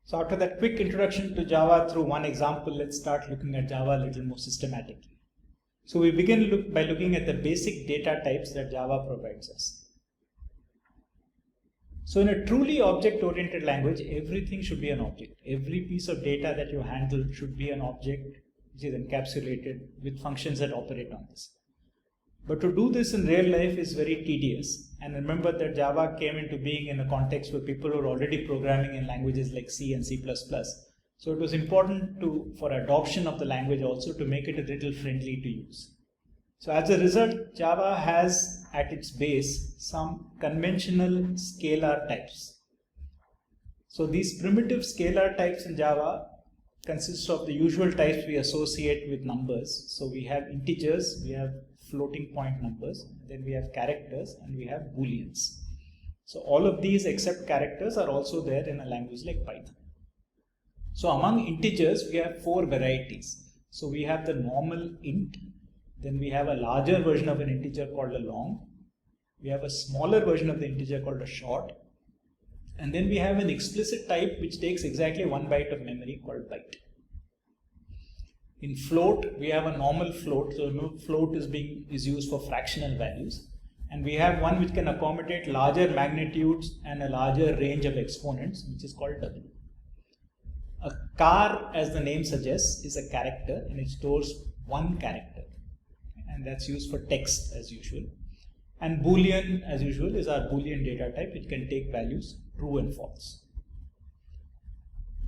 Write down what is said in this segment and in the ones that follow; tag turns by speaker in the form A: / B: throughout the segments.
A: So after that quick introduction to Java through one example, let's start looking at Java a little more systematically. So we begin by looking at the basic data types that Java provides us. So in a truly object-oriented language, everything should be an object. Every piece of data that you handle should be an object which is encapsulated with functions that operate on this. But to do this in real life is very tedious. And remember that Java came into being in a context where people were already programming in languages like C and C++. So it was important for adoption of the language also to make it a little friendly to use. So as a result, Java has at its base some conventional scalar types. So these primitive scalar types in Java consist of the usual types we associate with numbers. So we have integers, we have floating point numbers, then we have characters, and we have booleans. So all of these except characters are also there in a language like Python. So among integers, we have four varieties. So we have the normal int, then we have a larger version of an integer called a long, we have a smaller version of the integer called a short, and then we have an explicit type which takes exactly 1 byte of memory called byte. In float, we have a normal float, so float is used for fractional values, and we have one which can accommodate larger magnitudes and a larger range of exponents, which is called double. A char, as the name suggests, is a character and it stores one character, and that's used for text as usual. And boolean, as usual, is our boolean data type. It can take values true and false.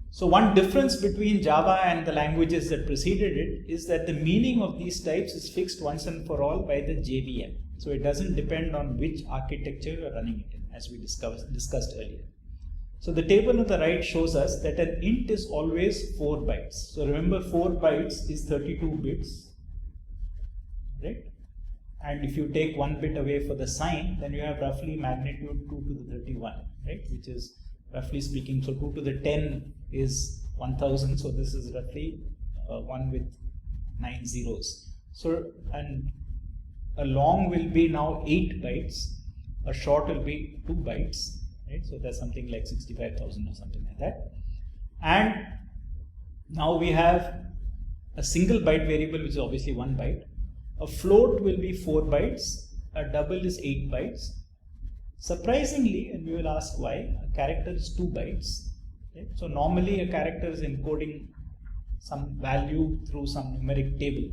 A: So one difference between Java and the languages that preceded it is that the meaning of these types is fixed once and for all by the JVM. So it doesn't depend on which architecture you're running it in, as we discussed earlier. So the table on the right shows us that an int is always 4 bytes. So remember, 4 bytes is 32 bits, right? And if you take 1 bit away for the sign, then you have roughly magnitude 2 to the 31, right? Which is roughly speaking, so 2 to the 10 is 1000. So this is roughly 1 with 9 zeros. So, and a long will be now 8 bytes, a short will be 2 bytes, right? So that's something like 65,000 or something like that. And now we have a single byte variable, which is obviously 1 byte. A float will be 4 bytes, a double is 8 bytes. Surprisingly, and we will ask why, a character is 2 bytes. Okay? So normally a character is encoding some value through some numeric table.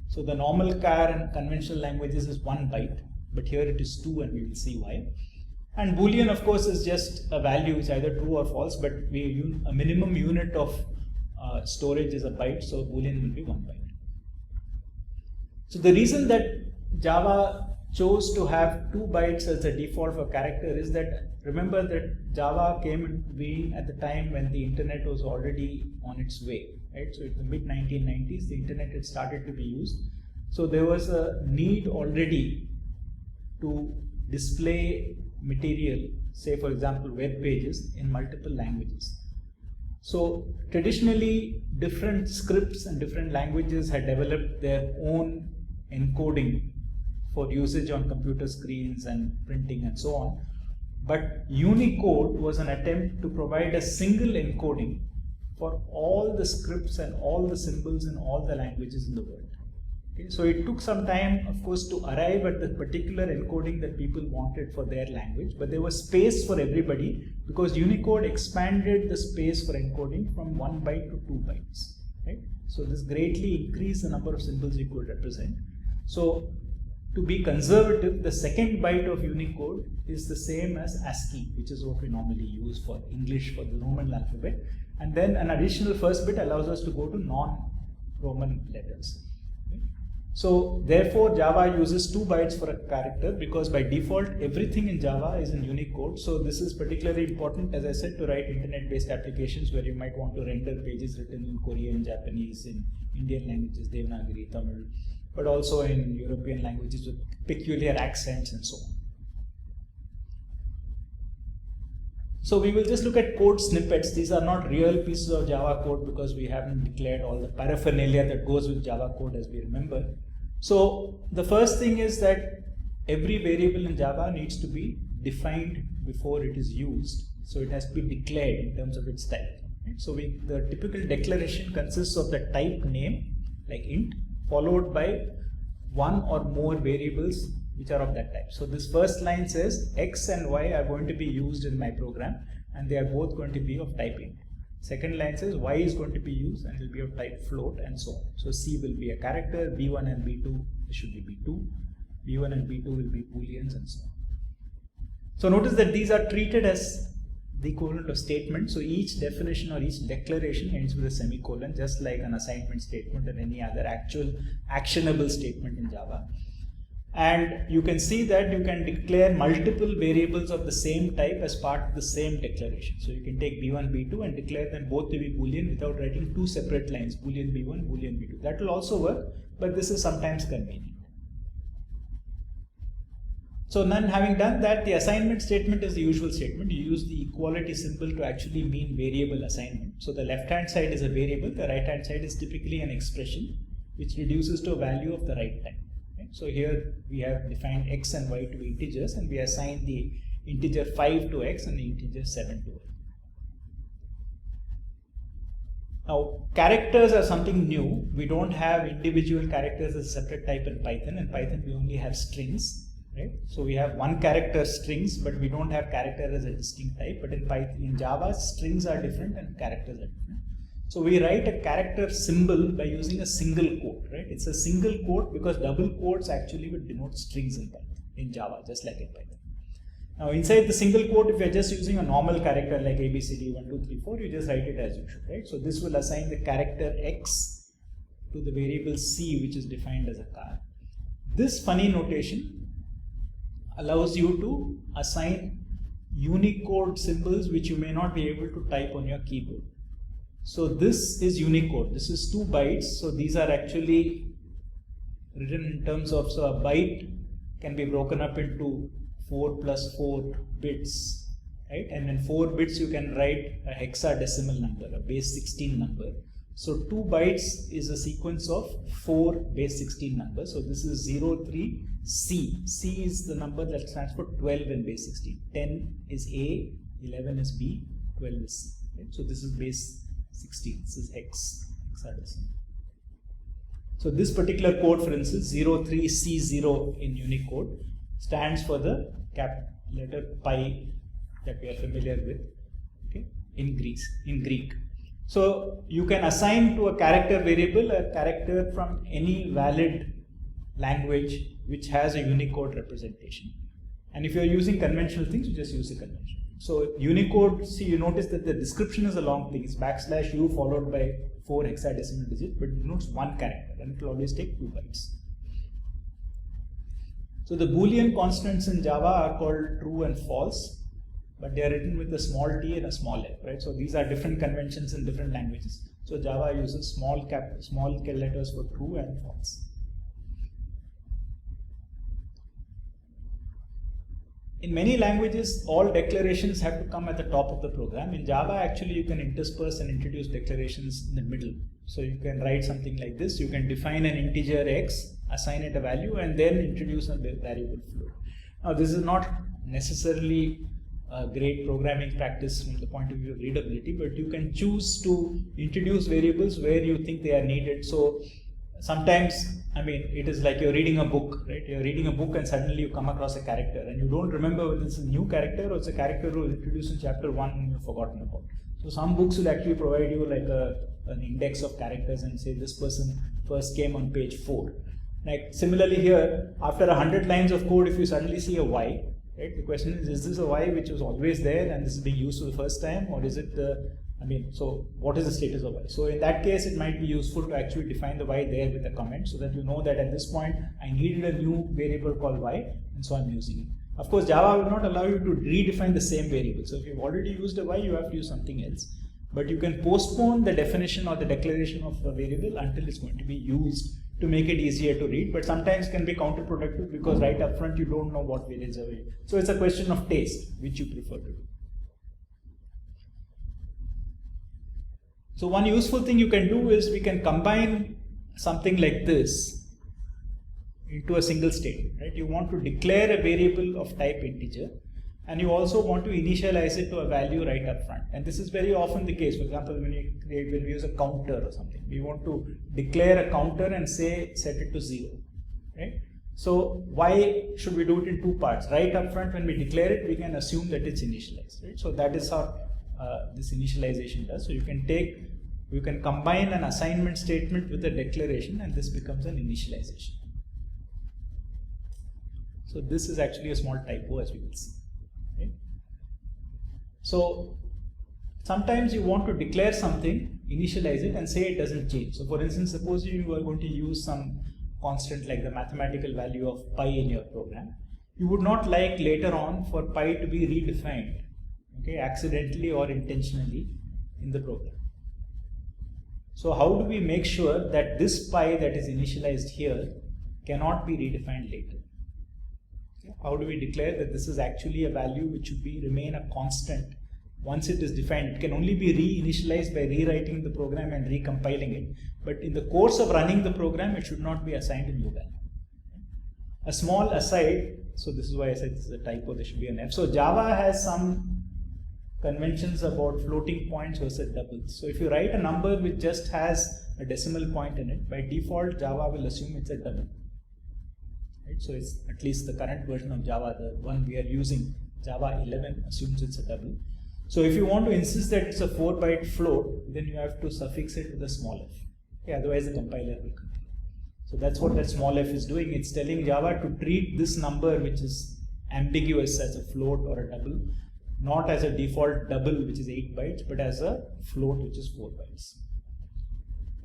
A: So the normal char in conventional languages is 1 byte, but here it is 2, and we will see why. And boolean, of course, is just a value which is either true or false, but a minimum unit of storage is a byte, so boolean will be 1 byte. So the reason that Java chose to have 2 bytes as the default for character is that, remember that Java came into being at the time when the internet was already on its way, right? So in the mid 1990s, the internet had started to be used. So there was a need already to display material, say for example web pages, in multiple languages. So traditionally, different scripts and different languages had developed their own encoding for usage on computer screens and printing and so on. But Unicode was an attempt to provide a single encoding for all the scripts and all the symbols in all the languages in the world. Okay, so it took some time, of course, to arrive at the particular encoding that people wanted for their language, but there was space for everybody because Unicode expanded the space for encoding from 1 byte to 2 bytes. Right? So this greatly increased the number of symbols you could represent. So to be conservative, the second byte of Unicode is the same as ASCII, which is what we normally use for English for the Roman alphabet. And then an additional first bit allows us to go to non-Roman letters. So therefore Java uses 2 bytes for a character because by default everything in Java is in Unicode. So this is particularly important, as I said, to write internet-based applications where you might want to render pages written in Korean, Japanese, in Indian languages, Devanagari, Tamil, but also in European languages with peculiar accents and so on. So we will just look at code snippets. These are not real pieces of Java code because we haven't declared all the paraphernalia that goes with Java code, as we remember. So the first thing is that every variable in Java needs to be defined before it is used. So it has to be declared in terms of its type. Right? So the typical declaration consists of the type name, like int, followed by one or more variables which are of that type. So this first line says x and y are going to be used in my program, and they are both going to be of type int. Second line says y is going to be used and will be of type float, and so on. So C will be a character, B1 and B2 should be B2, B1 and B2 will be booleans, and so on. So notice that these are treated as the equivalent of statement. So each definition or each declaration ends with a semicolon, just like an assignment statement and any other actual actionable statement in Java. And you can see that you can declare multiple variables of the same type as part of the same declaration. So you can take B1, B2 and declare them both to be boolean without writing two separate lines, boolean B1, boolean B2. That will also work, but this is sometimes convenient. So then, having done that, the assignment statement is the usual statement. You use the equality symbol to actually mean variable assignment. So the left hand side is a variable, the right hand side is typically an expression which reduces to a value of the right type. Okay? So here we have defined x and y to be integers, and we assign the integer 5 to x and the integer 7 to y. Now, characters are something new. We don't have individual characters as a separate type in Python. In Python, we only have strings. Right? So we have one character strings, but we don't have character as a distinct type. But in Python, in Java, strings are different and characters are different. So we write a character symbol by using a single quote. Right? It's a single quote because double quotes actually would denote strings in Python, in Java, just like in Python. Now inside the single quote, if you're just using a normal character like ABCD 1, 2, 3, 4, you just write it as usual. Right? So this will assign the character x to the variable c, which is defined as a car. This funny notation allows you to assign Unicode symbols which you may not be able to type on your keyboard. So this is Unicode. This is 2 bytes. So these are actually written in terms of, so a byte can be broken up into 4 plus 4 bits, right? And in 4 bits you can write a hexadecimal number, a base 16 number. So 2 bytes is a sequence of 4 base 16 numbers. So this is 0, 3, C. C is the number that stands for 12 in base 16. 10 is A, 11 is B, 12 is C. Right? So this is base 16. This is hexadecimal. So this particular code, for instance, 03C0 in Unicode stands for the letter pi that we are familiar with, okay, in Greek. So you can assign to a character variable a character from any valid language which has a Unicode representation. And if you are using conventional things, you just use the conventional. So Unicode, see, you notice that the description is a long thing. It's \u followed by 4 hexadecimal digits, but it denotes one character and it will always take 2 bytes. So the Boolean constants in Java are called true and false, but they are written with a small t and a small f, right? So these are different conventions in different languages. So Java uses small letters for true and false. In many languages, all declarations have to come at the top of the program. In Java, actually, you can intersperse and introduce declarations in the middle. So you can write something like this. You can define an integer x, assign it a value, and then introduce a variable float. Now, this is not necessarily a great programming practice from the point of view of readability, but you can choose to introduce variables where you think they are needed. So sometimes, I mean, it is like you're reading a book, right? You're reading a book and suddenly you come across a character and you don't remember whether it's a new character or it's a character who was introduced in chapter 1 and you've forgotten about. So some books will actually provide you like an index of characters and say this person first came on page 4. Like similarly here, after 100 lines of code, if you suddenly see a Y, right? The question is this a Y which was always there and this is being used for the first time, or is it so what is the status of Y? So in that case, it might be useful to actually define the Y there with a comment so that you know that at this point, I needed a new variable called Y, and so I'm using it. Of course, Java will not allow you to redefine the same variable. So if you've already used a Y, you have to use something else. But you can postpone the definition or the declaration of a variable until it's going to be used to make it easier to read, but sometimes can be counterproductive because right up front you don't know what variables are available. So it's a question of taste, which you prefer to do. So one useful thing you can do is we can combine something like this into a single statement, right? You want to declare a variable of type integer, and you also want to initialize it to a value right up front. And this is very often the case. For example, when we use a counter or something, we want to declare a counter and say set it to 0, right? So why should we do it in two parts? Right up front, when we declare it, we can assume that it's initialized, right? So that is how this initialization does. So you can combine an assignment statement with a declaration, and this becomes an initialization. So this is actually a small typo, as we will see. Right? So sometimes you want to declare something, initialize it, and say it doesn't change. So for instance, suppose you are going to use some constant like the mathematical value of pi in your program. You would not like later on for pi to be redefined, okay, accidentally or intentionally in the program. So how do we make sure that this pi that is initialized here cannot be redefined later? Okay. How do we declare that this is actually a value which should remain a constant once it is defined? It can only be re-initialized by rewriting the program and recompiling it. But in the course of running the program, it should not be assigned a new value. A small aside, so this is why I said this is a typo, there should be an F. So Java has some conventions about floating points versus doubles. So if you write a number which just has a decimal point in it, by default Java will assume it's a double. Right? So it's at least the current version of Java, the one we are using, Java 11, assumes it's a double. So if you want to insist that it's a 4-byte float, then you have to suffix it with a small f. Okay, otherwise the compiler will complain. So that's what that small f is doing. It's telling Java to treat this number which is ambiguous as a float or a double, not as a default double which is 8 bytes, but as a float which is 4 bytes.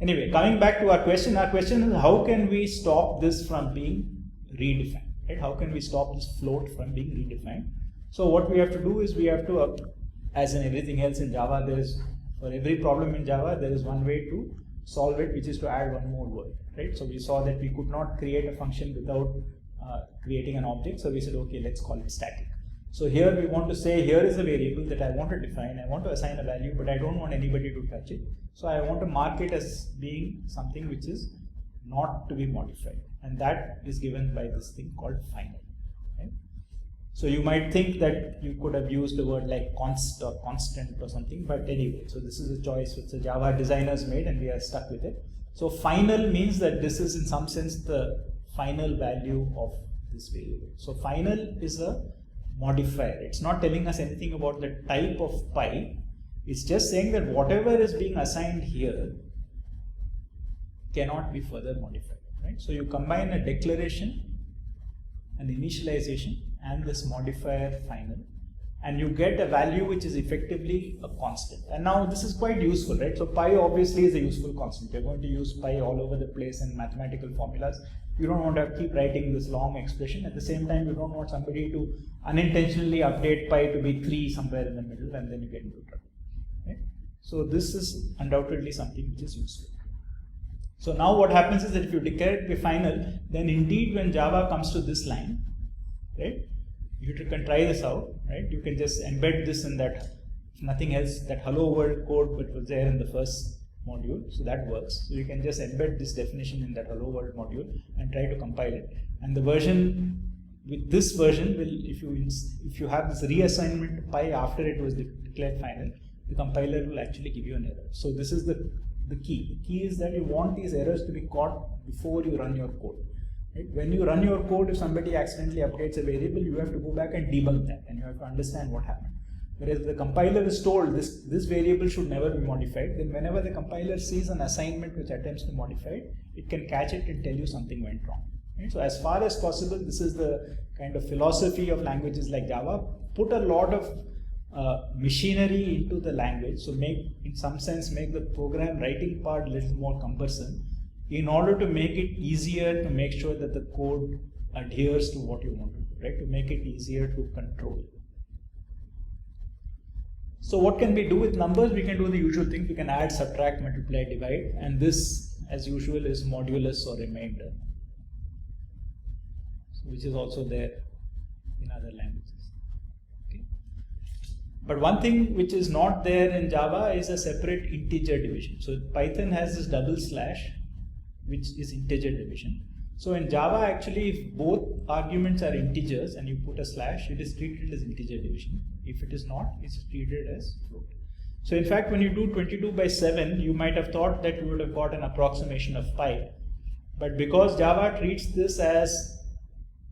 A: Anyway, coming back to our question is how can we stop this from being redefined? Right? How can we stop this float from being redefined? So what we have to do is we have to, as in everything else in Java, for every problem in Java, there is one way to solve it, which is to add one more word, right? So we saw that we could not create a function without creating an object. So we said, okay, let's call it static. So here we want to say, here is a variable that I want to define. I want to assign a value, but I don't want anybody to touch it. So I want to mark it as being something which is not to be modified. And that is given by this thing called final. Right? So you might think that you could have used a word like const or constant or something, but anyway, so this is a choice which the Java designers made and we are stuck with it. So final means that this is in some sense the final value of this variable. So final is a modifier. It's not telling us anything about the type of pi. It's just saying that whatever is being assigned here cannot be further modified. Right? So you combine a declaration, an initialization, and this modifier final, and you get a value which is effectively a constant. And now this is quite useful, right? So pi obviously is a useful constant. You're going to use pi all over the place in mathematical formulas. You don't want to keep writing this long expression. At the same time, you don't want somebody to unintentionally update pi to be 3 somewhere in the middle, and then you get into trouble. Right? So this is undoubtedly something which is useful. So now what happens is that if you declare it to be final, then indeed when Java comes to this line, right, you can try this out, right? You can just embed this in that, if nothing else, that hello world code which was there in the first module, so that works. So you can just embed this definition in that hello world module and try to compile it. And the version, with this version, will if you have this reassignment pi after it was declared final, the compiler will actually give you an error. So this is the key. The key is that you want these errors to be caught before you run your code. Right? When you run your code, if somebody accidentally updates a variable, you have to go back and debug that, and you have to understand what happened. Whereas the compiler is told this variable should never be modified, then whenever the compiler sees an assignment which attempts to modify it, it can catch it and tell you something went wrong. Right? So as far as possible, this is the kind of philosophy of languages like Java. Put a lot of machinery into the language, so in some sense make the program writing part a little more cumbersome in order to make it easier to make sure that the code adheres to what you want to do, right? To make it easier to control. So what can we do with numbers? We can do the usual things. We can add, subtract, multiply, divide, and this as usual is modulus or remainder, which is also there in other languages. But one thing which is not there in Java is a separate integer division. So Python has this double slash, which is integer division. So in Java, actually, if both arguments are integers and you put a slash, it is treated as integer division. If it is not, it's treated as float. So in fact, when you do 22 by 7, you might have thought that you would have got an approximation of pi. But because Java treats this as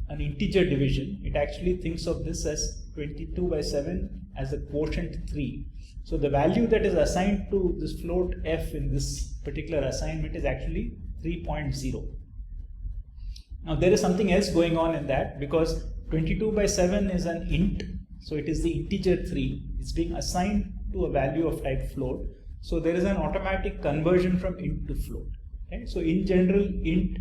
A: an integer division, it actually thinks of this as 22 by 7 as a quotient 3. So the value that is assigned to this float f in this particular assignment is actually 3.0. Now there is something else going on in that, because 22 by 7 is an int, so it is the integer 3. It's being assigned to a value of type float. So there is an automatic conversion from int to float. Okay? So in general, int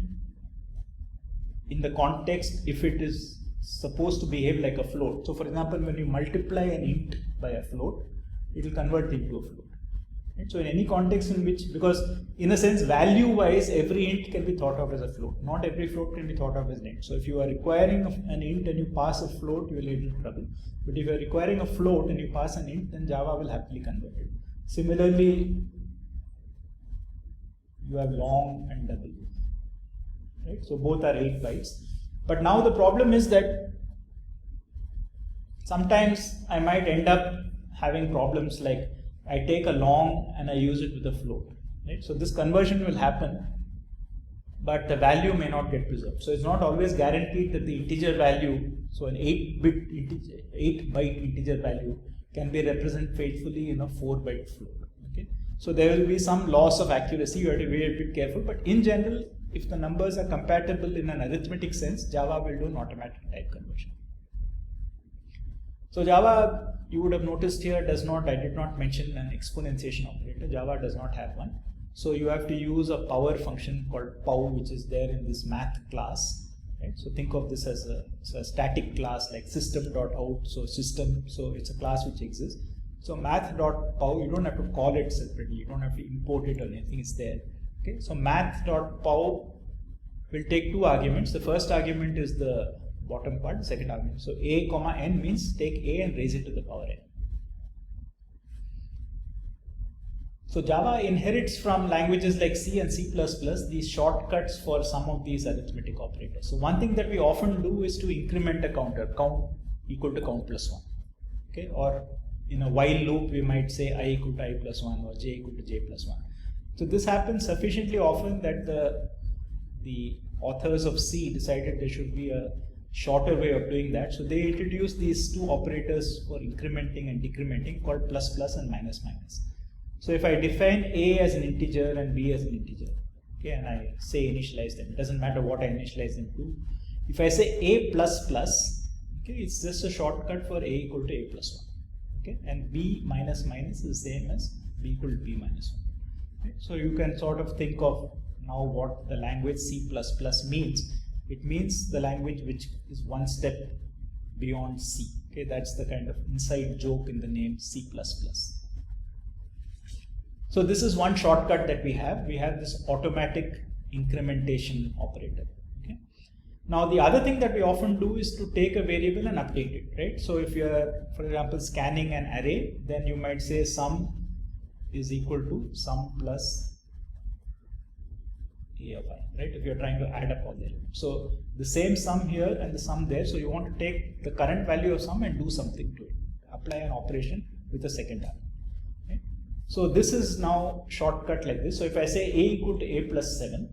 A: in the context, if it is supposed to behave like a float. So for example, when you multiply an int by a float, it will convert into a float. Right? So in any context in which, because in a sense, value wise, every int can be thought of as a float. Not every float can be thought of as an int. So if you are requiring an int and you pass a float, you will get into trouble. But if you are requiring a float and you pass an int, then Java will happily convert it. Similarly, you have long and double. Right? So both are 8 bytes. But now the problem is that sometimes I might end up having problems like I take a long and I use it with a float. Right? So this conversion will happen, but the value may not get preserved. So it's not always guaranteed that the integer value, so an 8-byte integer value, can be represented faithfully in a 4-byte float. Okay? So there will be some loss of accuracy. You have to be a bit careful. But in general, if the numbers are compatible in an arithmetic sense, Java will do an automatic type conversion. So Java, you would have noticed here, does not, I did not mention an exponentiation operator. Java does not have one. So you have to use a power function called pow, which is there in this math class. Right? So think of this as a static class like system.out. So system, so it's a class which exists. So math.pow, you don't have to call it separately. You don't have to import it or anything, it's there. Okay? So math.pow will take 2 arguments. The first argument is the bottom part, the second argument. So a comma n means take a and raise it to the power n. So Java inherits from languages like C and C++ these shortcuts for some of these arithmetic operators. So one thing that we often do is to increment a counter, count equal to count plus 1. Okay? Or in a while loop, we might say I equal to I plus 1 or j equal to j plus 1. So this happens sufficiently often that the authors of C decided there should be a shorter way of doing that. So they introduced these 2 operators for incrementing and decrementing called plus plus and minus minus. So if I define a as an integer and b as an integer, okay, and I say initialize them, it doesn't matter what I initialize them to. If I say a plus plus, okay, it's just a shortcut for a equal to a plus 1. Okay, and b minus minus is the same as b equal to b minus 1. Okay? So you can sort of think of now what the language C++ means. It means the language which is one step beyond C. Okay, that's the kind of inside joke in the name C++. So this is one shortcut that we have. We have this automatic incrementation operator. Okay. Now the other thing that we often do is to take a variable and update it, right? So if you are, for example, scanning an array, then you might say sum is equal to sum plus a of I, right? If you're trying to add up all the elements. So the same sum here and the sum there. So you want to take the current value of sum and do something to it. Apply an operation with a second argument. Okay? So this is now shortcut like this. So if I say a equal to a plus 7,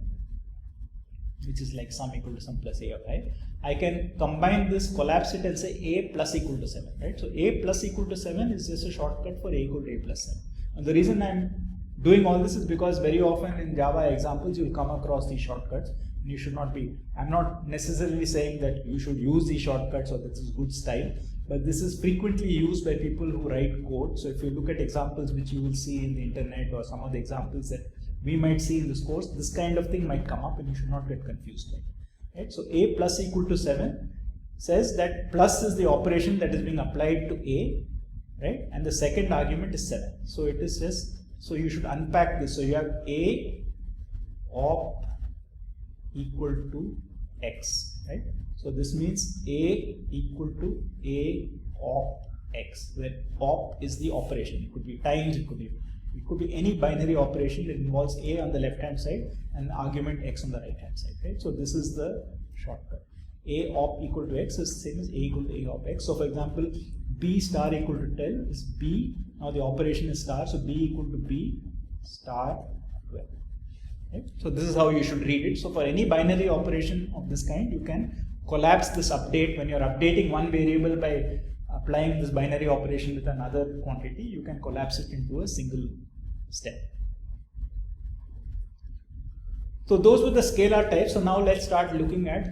A: which is like sum equal to sum plus a of I, I can combine this, collapse it and say a plus equal to 7, right? So a plus equal to 7 is just a shortcut for a equal to a plus 7. And the reason I'm doing all this is because very often in Java examples you'll come across these shortcuts and you should not be, I'm not necessarily saying that you should use these shortcuts or this is good style, but this is frequently used by people who write code. So if you look at examples which you will see in the internet or some of the examples that we might see in this course, this kind of thing might come up and you should not get confused by it. Right? So a plus equal to 7 says that plus is the operation that is being applied to a, right? And the second argument is 7. So it is just, so you should unpack this. So you have a op equal to x, right? So this means a equal to a op x, where op is the operation. It could be times, it could be It could be any binary operation that involves a on the left hand side and argument x on the right hand side, right? So this is the shortcut. A op equal to x is the same as a equal to a op x. So for example, b star equal to 12 is b. Now the operation is star, so b equal to b star 12. Right? So this is how you should read it. So for any binary operation of this kind, you can collapse this update. When you're updating one variable by applying this binary operation with another quantity, you can collapse it into a single step. So those were the scalar types. So now let's start looking at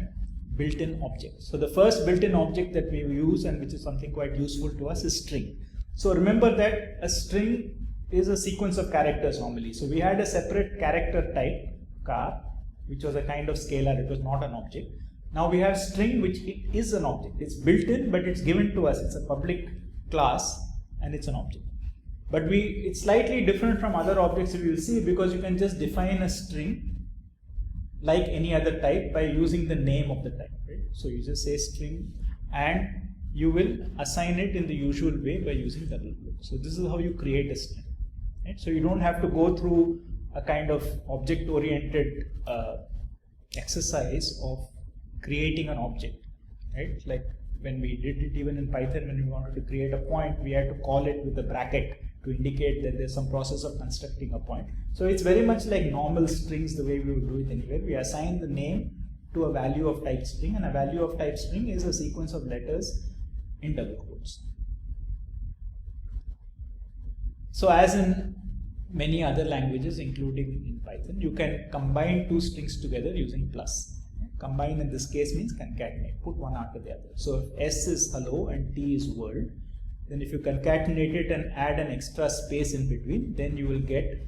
A: built-in objects. So the first built-in object that we use, and which is something quite useful to us, is string. So remember that a string is a sequence of characters normally. So we had a separate character type, char, which was a kind of scalar. It was not an object. Now we have string, which is an object. It's built in, but it's given to us. It's a public class and it's an object. But it's slightly different from other objects you will see, because you can just define a string like any other type by using the name of the type. Right? So you just say string and you will assign it in the usual way by using double quotes. So this is how you create a string. Right? So you don't have to go through a kind of object-oriented exercise of creating an object, right? Like when we did it even in Python, when we wanted to create a point, we had to call it with a bracket to indicate that there's some process of constructing a point. So it's very much like normal strings, the way we would do it anywhere. We assign the name to a value of type string, and a value of type string is a sequence of letters in double quotes. So as in many other languages, including in Python, you can combine two strings together using plus. Combine in this case means concatenate, put one after the other. So if S is hello and T is world, then if you concatenate it and add an extra space in between, then you will get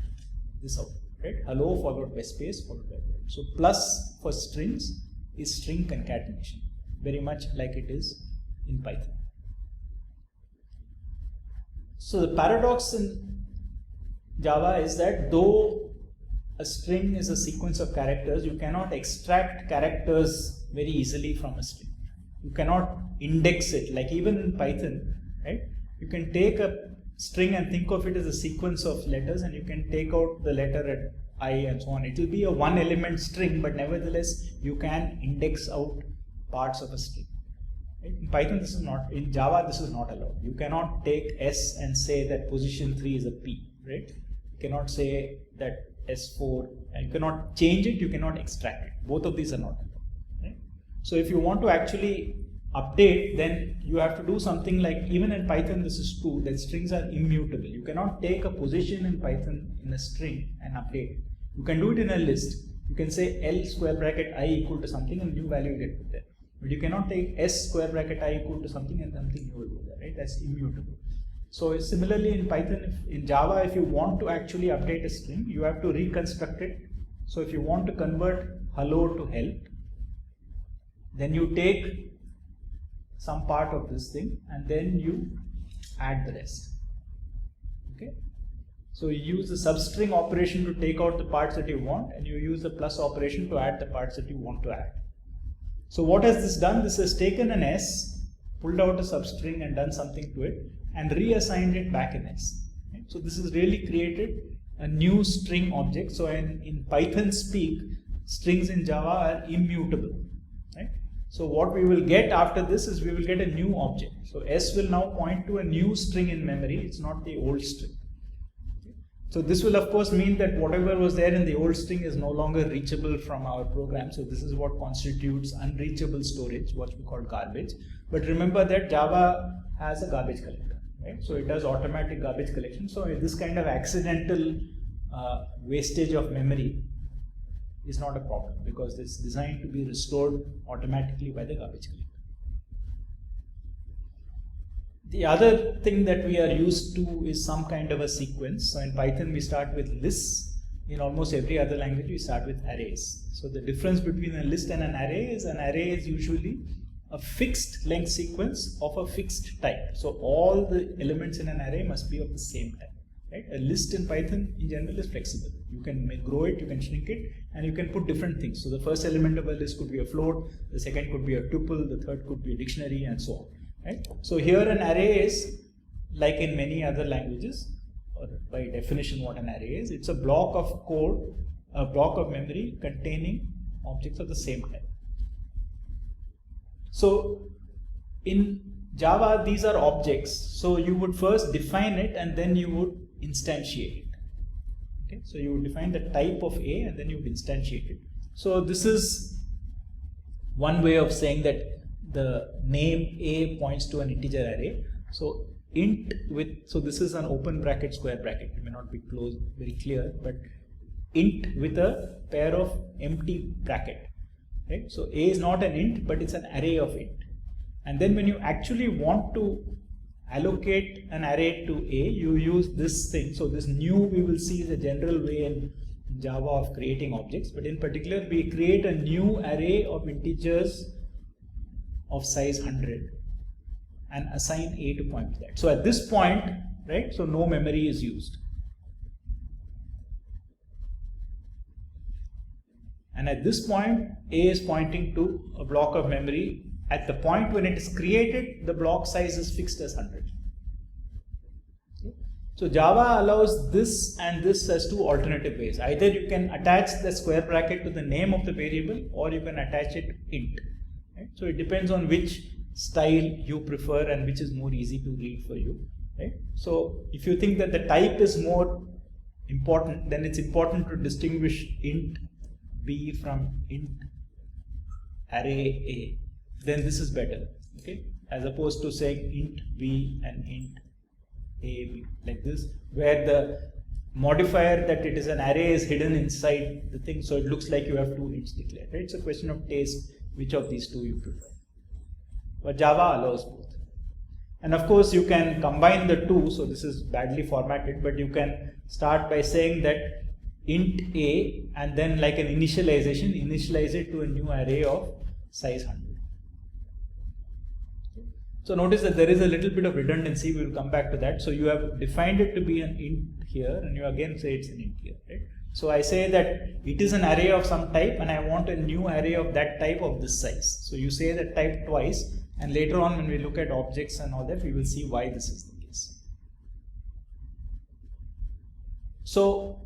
A: this out, right? Hello followed by space followed by world. So plus for strings is string concatenation, very much like it is in Python. So the paradox in Java is that though a string is a sequence of characters, you cannot extract characters very easily from a string. You cannot index it, like even in Python, right? You can take a string and think of it as a sequence of letters, and you can take out the letter at I and so on. It will be a one element string, but nevertheless you can index out parts of a string. Right? In Python this is not, in Java this is not allowed. You cannot take S and say that position 3 is a P, right? You cannot say that S4, and you cannot change it, you cannot extract it. Both of these are not allowed. Right? So if you want to actually update, then you have to do something like, even in Python this is true, that strings are immutable. You cannot take a position in Python in a string and update it. You can do it in a list. You can say L square bracket I equal to something and new value will get put there. But you cannot take S square bracket I equal to something and something new will go there, right? That's immutable. So similarly in Python, in Java, if you want to actually update a string, you have to reconstruct it. So if you want to convert hello to help, then you take some part of this thing and then you add the rest. Okay. So you use the substring operation to take out the parts that you want, and you use the plus operation to add the parts that you want to add. So what has this done? This has taken an S, pulled out a substring and done something to it, and reassigned it back in S. Right? So this has really created a new string object. So in Python speak, strings in Java are immutable. Right? So what we will get after this is we will get a new object. So S will now point to a new string in memory. It's not the old string. Okay? So this will of course mean that whatever was there in the old string is no longer reachable from our program. So this is what constitutes unreachable storage, what we call garbage. But remember that Java has a garbage collector. Right? So it does automatic garbage collection. So this kind of accidental wastage of memory is not a problem, because it's designed to be restored automatically by the garbage collector. The other thing that we are used to is some kind of a sequence. So in Python we start with lists. In almost every other language we start with arrays. So the difference between a list and an array is usually a fixed length sequence of a fixed type. So all the elements in an array must be of the same type. Right? A list in Python in general is flexible. You can grow it, you can shrink it, and you can put different things. So the first element of a list could be a float, the second could be a tuple, the third could be a dictionary, and so on. Right? So here an array is, like in many other languages, or by definition what an array is. It's a block of code, a block of memory containing objects of the same type. So in Java, these are objects. So you would first define it and then you would instantiate it. Okay, so you would define the type of A and then you would instantiate it. So this is one way of saying that the name A points to an integer array. So int with, so this is an open bracket, square bracket. It may not be closed, very clear, but int with a pair of empty bracket. Right? So A is not an int, but it's an array of int. And then when you actually want to allocate an array to A, you use this thing. So this new we will see is a general way in Java of creating objects, but in particular we create a new array of integers of size 100 and assign A to point to that. So at this point, right, so no memory is used. And at this point, A is pointing to a block of memory. At the point when it is created, the block size is fixed as 100. Okay. So Java allows this and this as two alternative ways. Either you can attach the square bracket to the name of the variable, or you can attach it int. Right? So it depends on which style you prefer and which is more easy to read for you. Right? So if you think that the type is more important, then it's important to distinguish int B from int array A. Then this is better, okay, as opposed to saying int B and int A like this, where the modifier that it is an array is hidden inside the thing, so it looks like you have two ints declared. Right? It's a question of taste, which of these two you prefer. But Java allows both. And of course you can combine the two, so this is badly formatted, but you can start by saying that int A and then like an initialization, initialize it to a new array of size 100. So notice that there is a little bit of redundancy, we will come back to that. So you have defined it to be an int here and you again say it's an int here. Right? So I say that it is an array of some type and I want a new array of that type of this size. So you say that type twice, and later on when we look at objects and all that, we will see why this is the case. So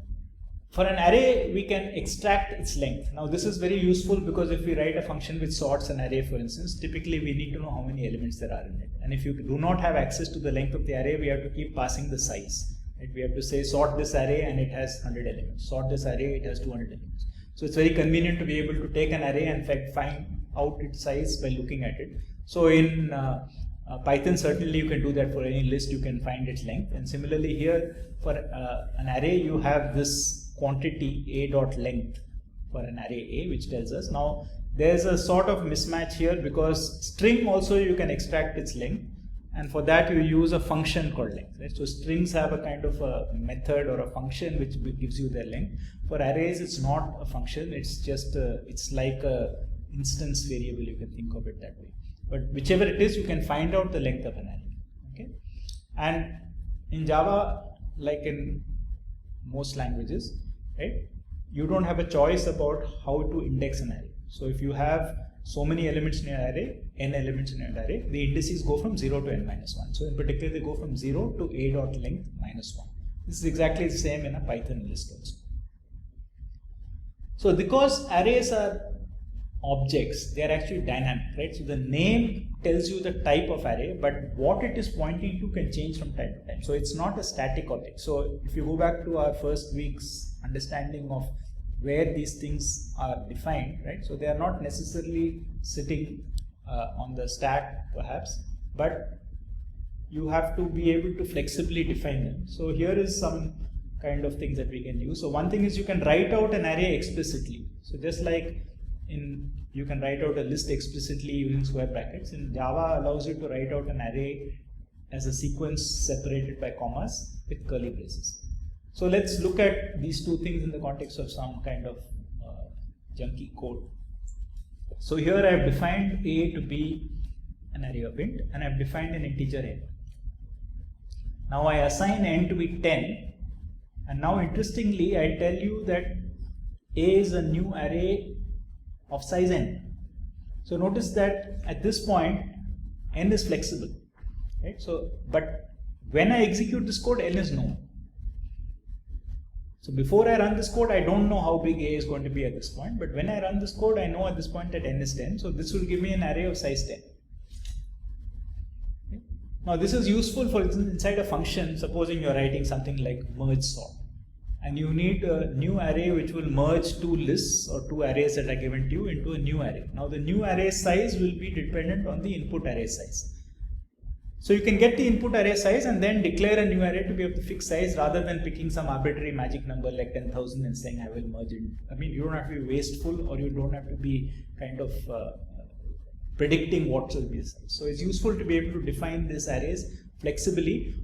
A: for an array, we can extract its length. Now this is very useful because if we write a function which sorts an array, for instance, typically we need to know how many elements there are in it. And if you do not have access to the length of the array, we have to keep passing the size. Right? We have to say sort this array and it has 100 elements. Sort this array, it has 200 elements. So it's very convenient to be able to take an array and in fact find out its size by looking at it. So in Python, certainly you can do that for any list, you can find its length. And similarly here, for an array, you have this quantity a dot length for an array A, which tells us. Now there's a sort of mismatch here because string also you can extract its length, and for that you use a function called length. Right? So strings have a kind of a method or a function which gives you their length. For arrays, it's not a function, it's just it's like a instance variable, you can think of it that way. But whichever it is, you can find out the length of an array. Okay, and in Java, like in most languages, right, you don't have a choice about how to index an array. So if you have so many elements in your array, n elements in your array, the indices go from 0 to n minus 1. So in particular, they go from 0 to a dot length minus 1. This is exactly the same in a Python list also. So because arrays are objects, they are actually dynamic, right? So the name tells you the type of array, but what it is pointing to can change from time to time. So it's not a static object. So if you go back to our first week's understanding of where these things are defined, right? So they are not necessarily sitting on the stack perhaps, but you have to be able to flexibly define them. So here is some kind of things that we can use. So one thing is you can write out an array explicitly. So just like you can write out a list explicitly using square brackets. In Java allows you to write out an array as a sequence separated by commas with curly braces. So let's look at these two things in the context of some kind of junky code. So here I have defined A to be an array of int and I have defined an integer n. Now I assign n to be 10, and now interestingly I tell you that A is a new array of size n. So notice that at this point n is flexible, right? So but when I execute this code, n is known. So before I run this code, I don't know how big A is going to be at this point, but when I run this code, I know at this point that n is 10. So this will give me an array of size 10. Okay. Now this is useful, for instance, inside a function, supposing you're writing something like merge sort, and you need a new array which will merge two lists or two arrays that are given to you into a new array. Now the new array size will be dependent on the input array size. So you can get the input array size and then declare a new array to be of the fixed size rather than picking some arbitrary magic number like 10,000 and saying I will merge it. I mean, you don't have to be wasteful, or you don't have to be kind of predicting what will be the size. So it's useful to be able to define these arrays flexibly.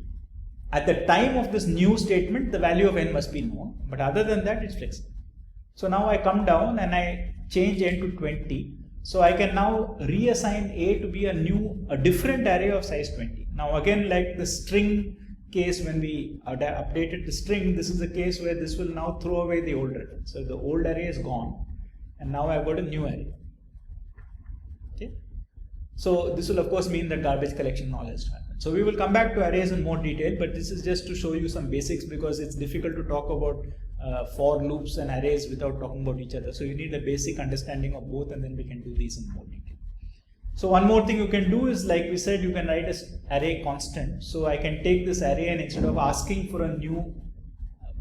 A: At the time of this new statement, the value of n must be known, but other than that, it's flexible. So now I come down and I change n to 20. So I can now reassign A to be a different array of size 20. Now again, like the string case, when we updated the string, this is a case where this will now throw away the old array. So the old array is gone, and now I've got a new array. Okay. So this will of course mean that garbage collection and all has to happen. So we will come back to arrays in more detail, but this is just to show you some basics because it's difficult to talk about for loops and arrays without talking about each other. So you need a basic understanding of both, and then we can do these in more detail. So one more thing you can do is, like we said, you can write an array constant. So I can take this array and instead of asking for a new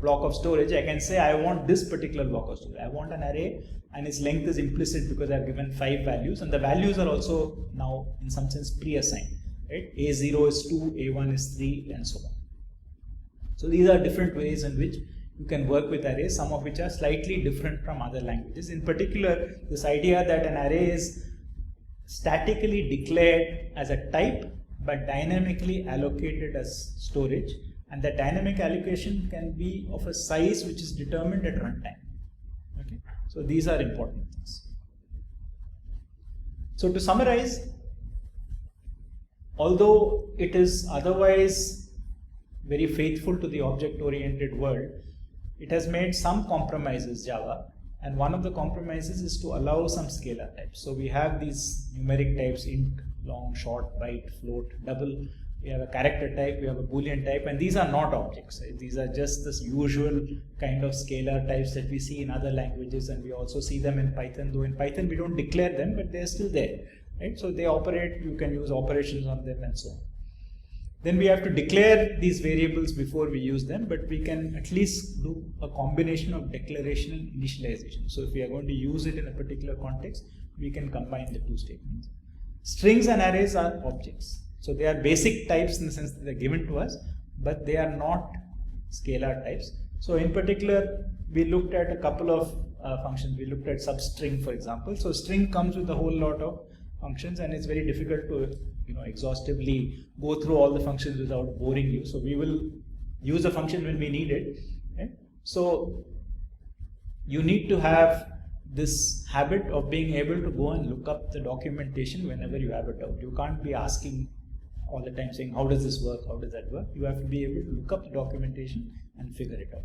A: block of storage, I can say I want this particular block of storage. I want an array and its length is implicit because I've given 5 values, and the values are also now in some sense pre-assigned. Right? A0 is 2, A1 is 3, and so on. So these are different ways in which you can work with arrays, some of which are slightly different from other languages. In particular, this idea that an array is statically declared as a type but dynamically allocated as storage, and the dynamic allocation can be of a size which is determined at runtime. Okay? So these are important things. So to summarize, although it is otherwise very faithful to the object-oriented world, it has made some compromises, Java, and one of the compromises is to allow some scalar types. So we have these numeric types: int, long, short, byte, float, double. We have a character type, we have a boolean type, and these are not objects. Right? These are just this usual kind of scalar types that we see in other languages, and we also see them in Python, though in Python we don't declare them, but they're still there. Right? So they operate, you can use operations on them and so on. Then we have to declare these variables before we use them, but we can at least do a combination of declaration and initialization. So if we are going to use it in a particular context, we can combine the two statements. Strings and arrays are objects. So they are basic types in the sense that they're given to us, but they are not scalar types. So in particular, we looked at a couple of functions. We looked at substring, for example. So string comes with a whole lot of functions, and it's very difficult to exhaustively go through all the functions without boring you. So we will use a function when we need it. Right? So you need to have this habit of being able to go and look up the documentation whenever you have a doubt. You can't be asking all the time saying, how does this work? How does that work? You have to be able to look up the documentation and figure it out.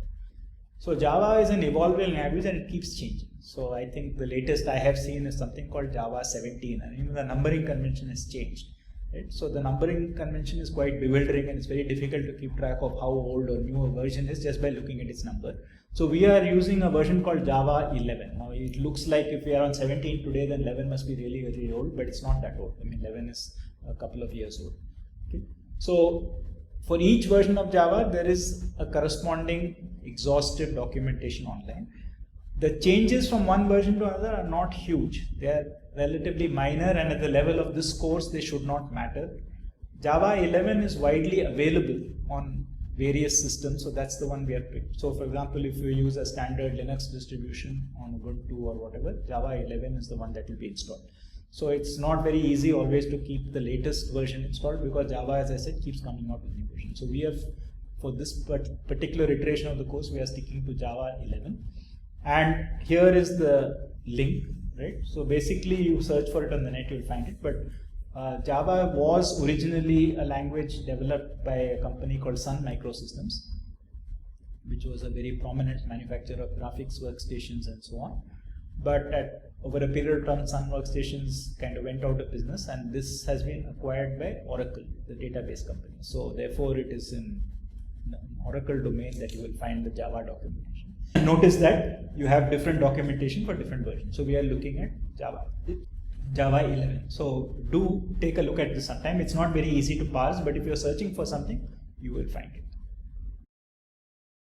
A: So Java is an evolving language and it keeps changing. So I think the latest I have seen is something called Java 17, and even the numbering convention has changed. Right? So the numbering convention is quite bewildering, and it's very difficult to keep track of how old or new a version is just by looking at its number. So we are using a version called Java 11. Now it looks like if we are on 17 today, then 11 must be really very old, but it's not that old. I mean, 11 is a couple of years old. Okay? So for each version of Java, there is a corresponding exhaustive documentation online. The changes from one version to another are not huge. They are relatively minor, and at the level of this course, they should not matter. Java 11 is widely available on various systems, so that's the one we have picked. So for example, if you use a standard Linux distribution on Ubuntu or whatever, Java 11 is the one that will be installed. So it's not very easy always to keep the latest version installed, because Java, as I said, keeps coming out with new versions. So we have, for this particular iteration of the course, we are sticking to Java 11. And here is the link, right? So basically you search for it on the net, you'll find it. But Java was originally a language developed by a company called Sun Microsystems, which was a very prominent manufacturer of graphics workstations and so on. But over a period of time, Sun Workstations kind of went out of business, and this has been acquired by Oracle, the database company. So therefore it is in the Oracle domain that you will find the Java documentation. Notice that you have different documentation for different versions. So we are looking at Java 11. So do take a look at this sometime. It's not very easy to parse, but if you're searching for something, you will find it.